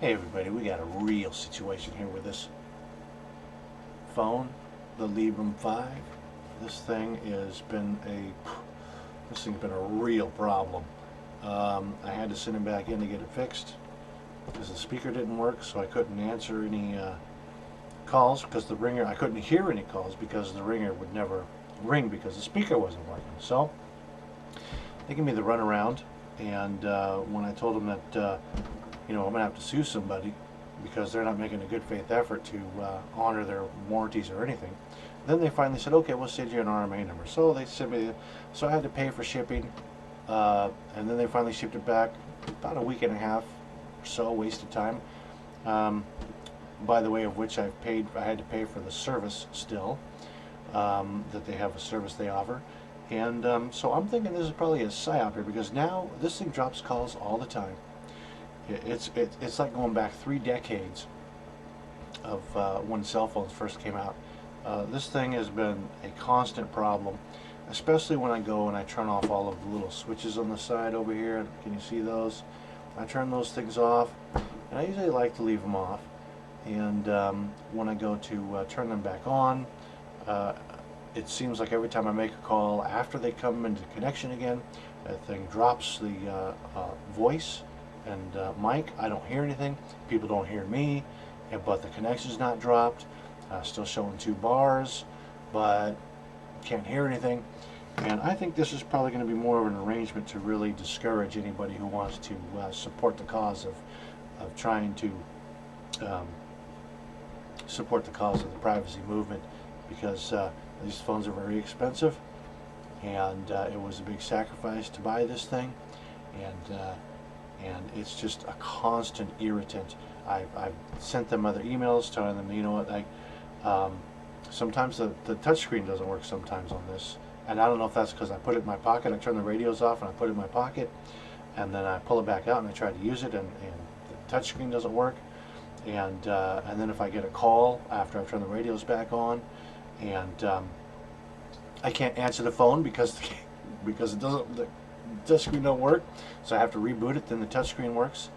Hey everybody, we got a real situation here with this phone, the Librem5. This thing has been a real problem. I had to send it back in to get it fixed because the speaker didn't work, so I couldn't answer any calls because the ringer, I couldn't hear any calls because the ringer would never ring because the speaker wasn't working. So they gave me the runaround, and when I told them that I'm going to have to sue somebody because they're not making a good faith effort to honor their warranties or anything. Then they finally said, okay, we'll send you an RMA number. So they sent me, so I had to pay for shipping, and then they finally shipped it back about a week and a half or so, wasted time. By the way of which I had to pay for the service still, that they have a service they offer. And so I'm thinking this is probably a psyop here because now this thing drops calls all the time. It's like going back 3 decades of when cell phones first came out. This thing has been a constant problem, especially when I go and I turn off all of the little switches on the side over here. Can you see those? I turn those things off, and I usually like to leave them off. And when I go to turn them back on, it seems like every time I make a call after they come into connection again, that thing drops the voice and mic. I don't hear anything. People don't hear me, but the connection's not dropped. Still showing 2 bars, but can't hear anything. And I think this is probably going to be more of an arrangement to really discourage anybody who wants to support the cause of trying to support the cause of the privacy movement, because these phones are very expensive, and it was a big sacrifice to buy this thing, and it's just a constant irritant. I've sent them other emails telling them, you know what, sometimes the touchscreen doesn't work sometimes on this, and I don't know if that's because I put it in my pocket. I turn the radios off and I put it in my pocket, and then I pull it back out and I try to use it, and the touchscreen doesn't work, and then if I get a call after I've turned the radios back on, and I can't answer the phone because it doesn't, the touchscreen don't work, so I have to reboot it, then the touchscreen works.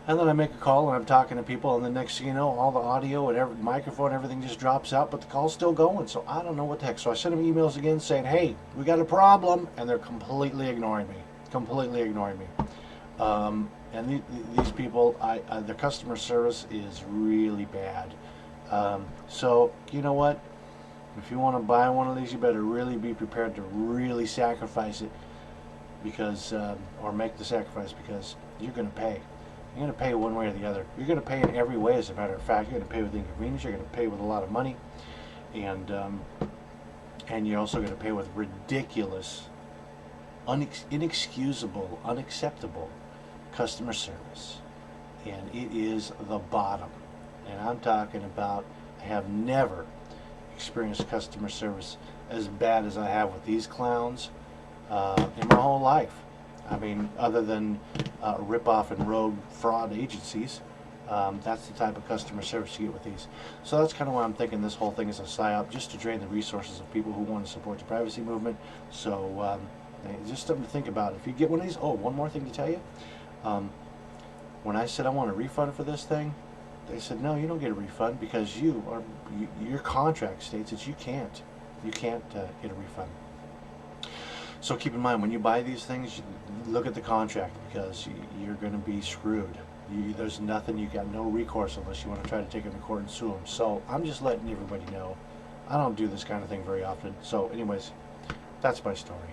And then I make a call and I'm talking to people, and the next thing you know, all the audio and every microphone, everything just drops out, but the call's still going. So I don't know what the heck. So I send them emails again saying, hey, we got a problem, and they're completely ignoring me. Completely ignoring me. And these people, their customer service is really bad. So you know what? If you want to buy one of these, you better really be prepared to really sacrifice it, because or make the sacrifice, because you're going to pay. You're going to pay one way or the other. You're going to pay in every way, as a matter of fact. You're going to pay with inconvenience. You're going to pay with a lot of money. And you're also going to pay with ridiculous, inexcusable, unacceptable customer service. And it is the bottom. And I'm talking about, I have never experienced customer service as bad as I have with these clowns in my whole life. I mean, other than rip-off and rogue fraud agencies, that's the type of customer service you get with these. So that's kind of why I'm thinking this whole thing is a psyop, just to drain the resources of people who want to support the privacy movement. So just something to think about. If you get one of these, oh, one more thing to tell you. When I said I want a refund for this thing, they said, no, you don't get a refund because your contract states that you can't get a refund. So keep in mind, when you buy these things, look at the contract, because you're going to be screwed. There's nothing, you got no recourse unless you want to try to take them to court and sue them. So I'm just letting everybody know. I don't do this kind of thing very often. So anyways, that's my story.